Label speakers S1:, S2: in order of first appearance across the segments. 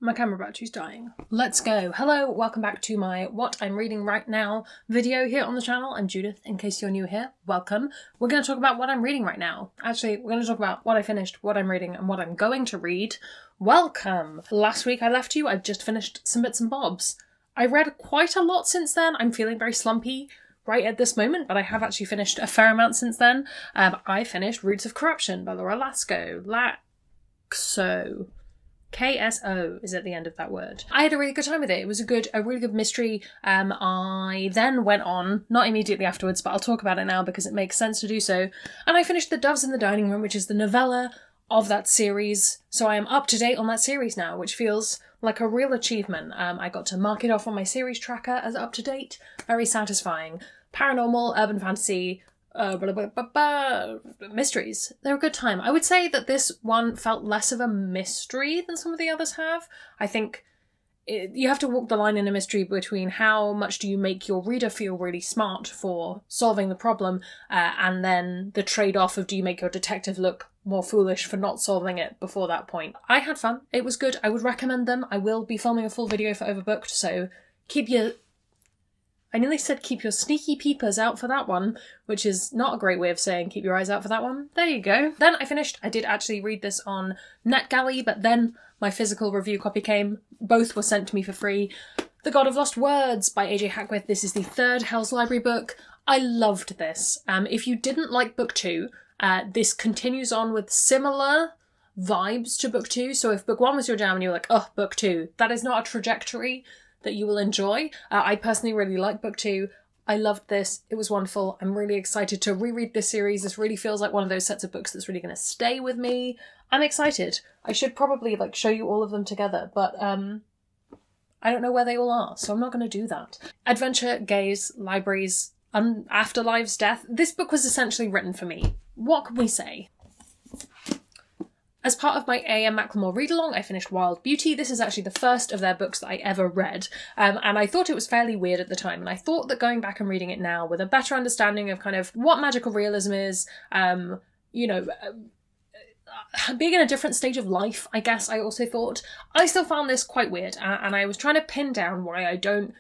S1: My camera battery's dying. Let's go. Hello, welcome back to my What I'm Reading Right Now video here on the channel. I'm Judith, in case you're new here. Welcome. We're going to talk about what I'm reading right now. Actually, we're going to talk about what I finished, what I'm reading, and what I'm going to read. Welcome! Last week I left you, I've just finished some bits and bobs. I read quite a lot since then. I'm feeling very slumpy right at this moment, but I have actually finished a fair amount since then. I finished Roots of Corruption by Laura Lasco. KSO is at the end of that word. I had a really good time with it. It was a really good mystery. I then went on, not immediately afterwards, but I'll talk about it now because it makes sense to do so. And I finished The Doves in the Dining Room, which is the novella of that series. So I am up to date on that series now, which feels like a real achievement. I got to mark it off on my series tracker as up to date. Very satisfying. Paranormal, urban fantasy, mysteries. They're a good time. I would say that this one felt less of a mystery than some of the others have. I think you have to walk the line in a mystery between how much do you make your reader feel really smart for solving the problem, and then the trade-off of do you make your detective look more foolish for not solving it before that point. I had fun. It was good. I would recommend them. I will be filming a full video for Overbooked, so I nearly said keep your sneaky peepers out for that one, which is not a great way of saying keep your eyes out for that one. There you go. Then I did actually read this on NetGalley, but then my physical review copy came. Both were sent to me for free. The God of Lost Words by AJ Hackworth. This is the third Hell's Library book. I loved this. If you didn't like book 2, this continues on with similar vibes to book 2. So if book 1 was your jam and you're like, oh, book 2, that is not a trajectory that you will enjoy. I personally really like book 2. I loved this. It was wonderful. I'm really excited to reread this series. This really feels like one of those sets of books that's really going to stay with me. I'm excited. I should probably show you all of them together, but I don't know where they all are, so I'm not going to do that. Adventure, gays, libraries, afterlives, death. This book was essentially written for me. What can we say? As part of my A.M. Macklemore read-along, I finished Wild Beauty. This is actually the first of their books that I ever read, and I thought it was fairly weird at the time, and I thought that going back and reading it now with a better understanding of kind of what magical realism is, being in a different stage of life, I guess I also thought, I still found this quite weird, and I was trying to pin down why I don't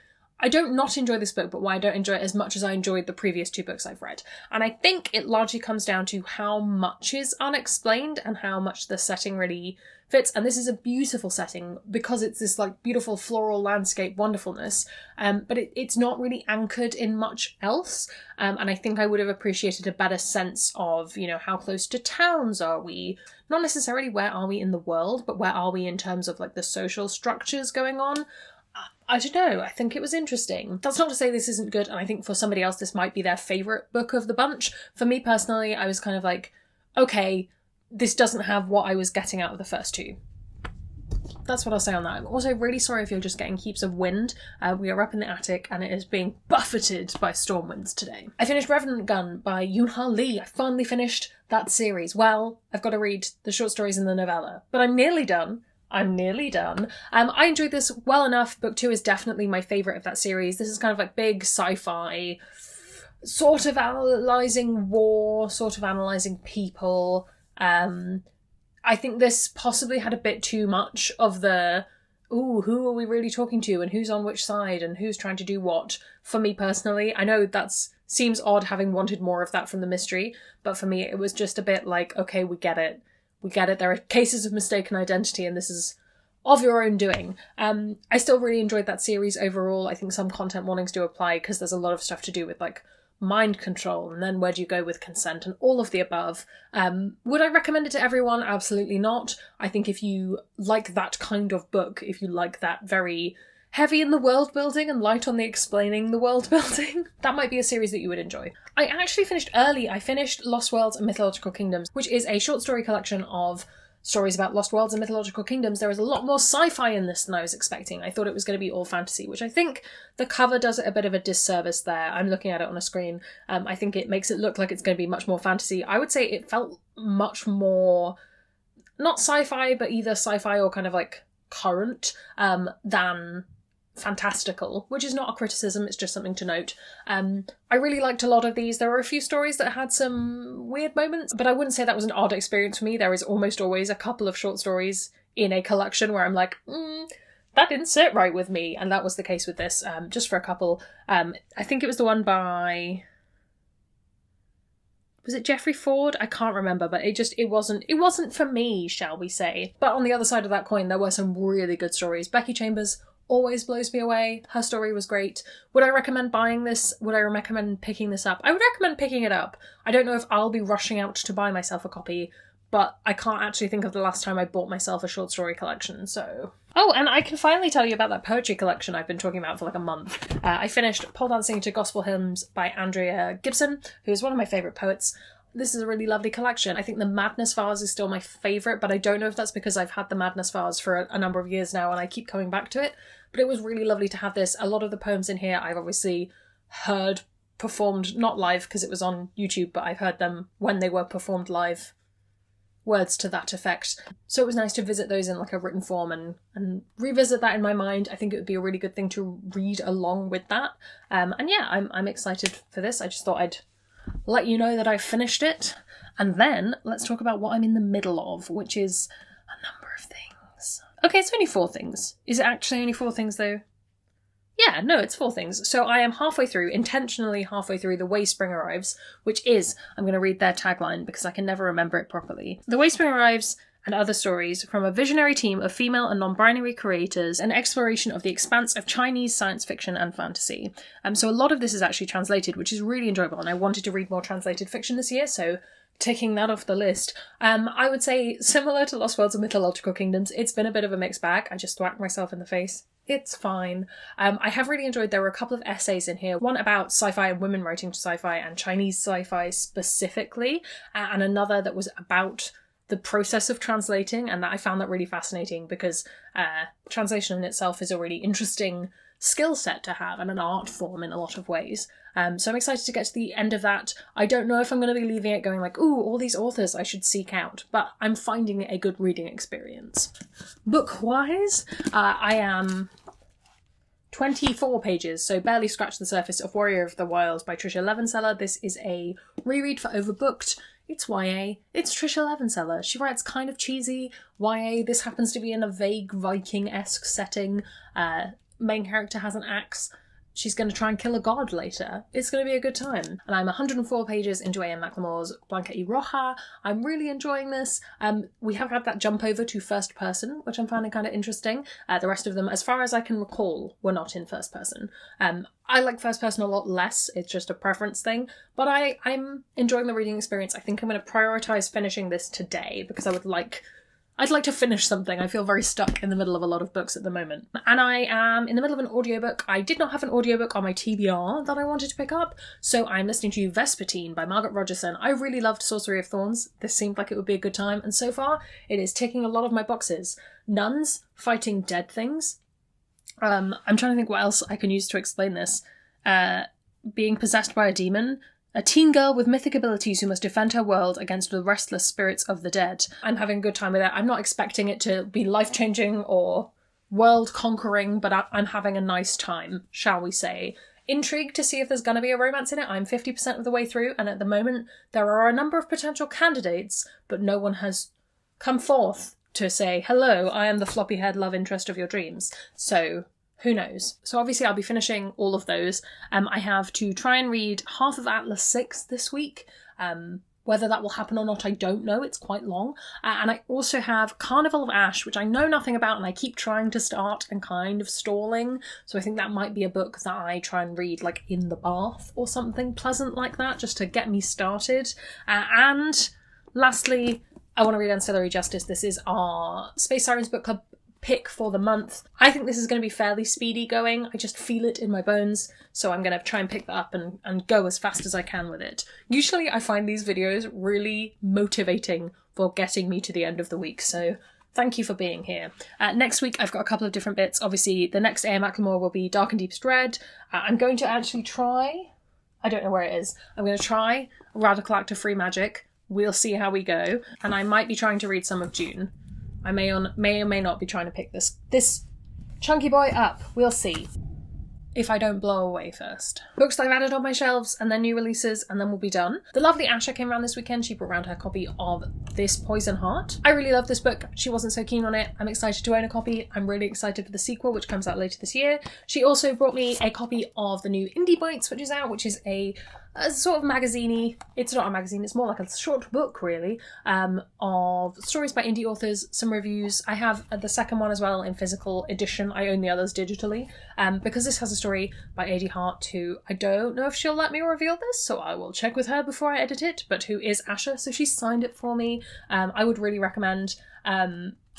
S1: not enjoy this book, but why I don't enjoy it as much as I enjoyed the previous 2 books I've read. And I think it largely comes down to how much is unexplained and how much the setting really fits. And this is a beautiful setting because it's this beautiful floral landscape wonderfulness, but it's not really anchored in much else. And I think I would have appreciated a better sense of, how close to towns are we? Not necessarily where are we in the world, but where are we in terms of the social structures going on? I don't know, I think it was interesting. That's not to say this isn't good, and I think for somebody else this might be their favourite book of the bunch. For me personally, I was kind of okay, this doesn't have what I was getting out of the first 2. That's what I'll say on that. I'm also really sorry if you're just getting heaps of wind. We are up in the attic and it is being buffeted by storm winds today. I finished Revenant Gun by Yoon-Ha Lee. I finally finished that series. Well, I've got to read the short stories in the novella, but I'm nearly done. I enjoyed this well enough. Book 2 is definitely my favourite of that series. This is kind of big sci-fi, sort of analysing war, sort of analysing people. I think this possibly had a bit too much of the, who are we really talking to and who's on which side and who's trying to do what, for me personally. I know that seems odd having wanted more of that from the mystery, but for me it was just a bit okay, we get it. There are cases of mistaken identity and this is of your own doing. I still really enjoyed that series overall. I think some content warnings do apply because there's a lot of stuff to do with mind control and then where do you go with consent and all of the above. Would I recommend it to everyone? Absolutely not. I think if you like that kind of book, if you like that very heavy in the world building and light on the explaining the world building, that might be a series that you would enjoy. I actually finished early. I finished Lost Worlds and Mythological Kingdoms, which is a short story collection of stories about Lost Worlds and Mythological Kingdoms. There is a lot more sci-fi in this than I was expecting. I thought it was going to be all fantasy, which I think the cover does it a bit of a disservice there. I'm looking at it on a screen. I think it makes it look like it's going to be much more fantasy. I would say it felt much more, not sci-fi, but either sci-fi or kind of current than fantastical, which is not a criticism, it's just something to note. I really liked a lot of these. There were a few stories that had some weird moments, but I wouldn't say that was an odd experience for me. There is almost always a couple of short stories in a collection where I'm like, that didn't sit right with me. And that was the case with this, just for a couple. I think it was the one by... Was it Jeffrey Ford? I can't remember, but it wasn't for me, shall we say. But on the other side of that coin, there were some really good stories. Becky Chambers always blows me away. Her story was great. Would I recommend buying this? Would I recommend picking this up? I would recommend picking it up. I don't know if I'll be rushing out to buy myself a copy, but I can't actually think of the last time I bought myself a short story collection, so... Oh, and I can finally tell you about that poetry collection I've been talking about for like a month. I finished Pole Dancing to Gospel Hymns by Andrea Gibson, who is one of my favourite poets. This is a really lovely collection. I think the Madness Vase is still my favourite, but I don't know if that's because I've had the Madness Vase for a number of years now and I keep coming back to it. But it was really lovely to have this. A lot of the poems in here I've obviously heard performed, not live because it was on YouTube, but I've heard them when they were performed live. Words to that effect. So it was nice to visit those in like a written form and revisit that in my mind. I think it would be a really good thing to read along with that. And yeah, I'm excited for this. I just thought I'd let you know that I've finished it. And then let's talk about what I'm in the middle of, which is a number of things. Okay, it's only 4 things. Is it actually only 4 things though? Yeah, no, it's 4 things. So I am intentionally halfway through The Way Spring Arrives, which is, I'm going to read their tagline because I can never remember it properly. The Way Spring Arrives and Other Stories from a visionary team of female and non-binary creators, an exploration of the expanse of Chinese science fiction and fantasy. So a lot of this is actually translated, which is really enjoyable, and I wanted to read more translated fiction this year, so ticking that off the list. I would say, similar to Lost Worlds and Mythological Kingdoms, it's been a bit of a mixed bag. I just whacked myself in the face. It's fine. I have really enjoyed, there were a couple of essays in here, one about sci-fi and women writing to sci-fi and Chinese sci-fi specifically, and another that was about the process of translating, and that I found that really fascinating because translation in itself is a really interesting skill set to have and an art form in a lot of ways. So I'm excited to get to the end of that. I don't know if I'm going to be leaving it going like, ooh, all these authors I should seek out, but I'm finding it a good reading experience. Book-wise, I am 24 pages, so barely scratched the surface of Warrior of the Wilds by Trisha Levenseller. This is a reread for Overbooked. It's YA. It's Trisha Levenseller. She writes kind of cheesy YA. This happens to be in a vague Viking-esque setting. Main character has an axe. She's going to try and kill a god later. It's going to be a good time. And I'm 104 pages into A.M. McLemore's Blanca y Roja. I'm really enjoying this. We have had that jump over to first person, which I'm finding kind of interesting. The rest of them, as far as I can recall, were not in first person. I like first person a lot less. It's just a preference thing. But I'm enjoying the reading experience. I think I'm going to prioritise finishing this today because I'd like to finish something. I feel very stuck in the middle of a lot of books at the moment. And I am in the middle of an audiobook. I did not have an audiobook on my TBR that I wanted to pick up, so I'm listening to Vespertine by Margaret Rogerson. I really loved Sorcery of Thorns. This seemed like it would be a good time, and so far it is ticking a lot of my boxes. Nuns fighting dead things. I'm trying to think what else I can use to explain this. Being possessed by a demon. A teen girl with mythic abilities who must defend her world against the restless spirits of the dead. I'm having a good time with it. I'm not expecting it to be life-changing or world-conquering, but I'm having a nice time, shall we say. Intrigued to see if there's going to be a romance in it. I'm 50% of the way through, and at the moment there are a number of potential candidates, but no one has come forth to say, hello, I am the floppy-haired love interest of your dreams. So... who knows? So obviously I'll be finishing all of those. I have to try and read half of Atlas 6 this week. Whether that will happen or not, I don't know. It's quite long. And I also have Carnival of Ash, which I know nothing about and I keep trying to start and kind of stalling. So I think that might be a book that I try and read like in the bath or something pleasant like that, just to get me started. And lastly, I want to read Ancillary Justice. This is our Space Sirens Book Club pick for the month. I think this is going to be fairly speedy going. I just feel it in my bones, so I'm going to try and pick that up and go as fast as I can with it. Usually I find these videos really motivating for getting me to the end of the week, so thank you for being here. Next week I've got a couple of different bits. Obviously the next A.M. McLemore will be Dark and Deepest Red. I'm going to actually try, I don't know where it is, I'm going to try Radical Act of Free Magic. We'll see how we go, and I might be trying to read some of June. I may or may not be trying to pick this chunky boy up. We'll see. if I don't blow away first. Books that I've added on my shelves, and then new releases, and then we'll be done. The lovely Asha came around this weekend. She brought around her copy of This Poison Heart. I really love this book. She wasn't so keen on it. I'm excited to own a copy. I'm really excited for the sequel, which comes out later this year. She also brought me a copy of the new Indie Bites, which is out, which is a sort of magazine-y, it's not a magazine, it's more like a short book really, of stories by indie authors, some reviews. I have the second one as well in physical edition. I own the others digitally, because this has a story by Adie Hart, who I don't know if she'll let me reveal this, so I will check with her before I edit it, but who is Asha, so she signed it for me. I would really recommend.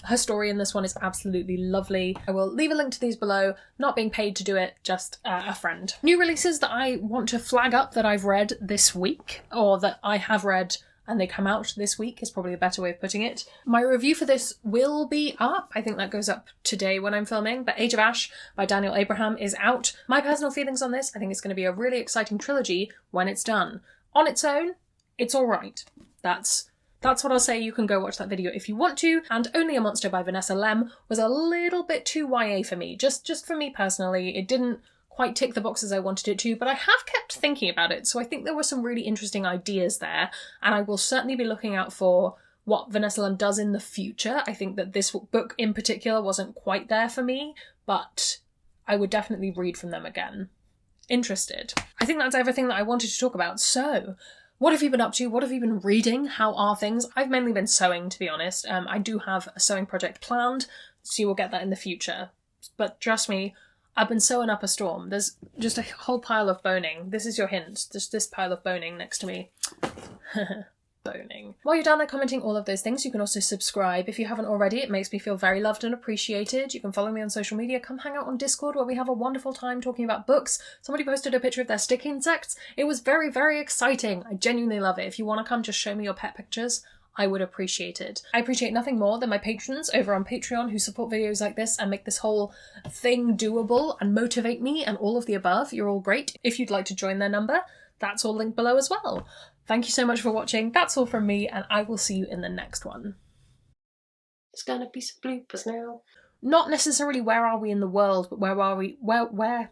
S1: Her story in this one is absolutely lovely. I will leave a link to these below, not being paid to do it, just a friend. New releases that I want to flag up that I've read this week, or that I have read and they come out this week is probably a better way of putting it. My review for this will be up. I think that goes up today when I'm filming, but Age of Ash by Daniel Abraham is out. My personal feelings on this, I think it's going to be a really exciting trilogy when it's done. On its own, it's alright. That's what I'll say. You can go watch that video if you want to. And Only a Monster by Vanessa Lem was a little bit too YA for me. Just for me personally. It didn't quite tick the boxes I wanted it to, but I have kept thinking about it. So I think there were some really interesting ideas there. And I will certainly be looking out for what Vanessa Lem does in the future. I think that this book in particular wasn't quite there for me, but I would definitely read from them again. Interested. I think that's everything that I wanted to talk about. So, what have you been up to? What have you been reading? How are things? I've mainly been sewing, to be honest. I do have a sewing project planned, so you will get that in the future. But trust me, I've been sewing up a storm. There's just a whole pile of boning. This is your hint. There's this pile of boning next to me. Boning. While you're down there commenting all of those things, you can also subscribe if you haven't already. It makes me feel very loved and appreciated. You can follow me on social media. Come hang out on Discord where we have a wonderful time talking about books. Somebody posted a picture of their stick insects. It was very, very exciting. I genuinely love it. If you want to come, just show me your pet pictures. I would appreciate it. I appreciate nothing more than my patrons over on Patreon who support videos like this and make this whole thing doable and motivate me and all of the above. You're all great. If you'd like to join their number, that's all linked below as well. Thank you so much for watching. That's all from me, and I will see you in the next one. There's gonna be some bloopers now. Not necessarily where are we in the world, but where are we? Where?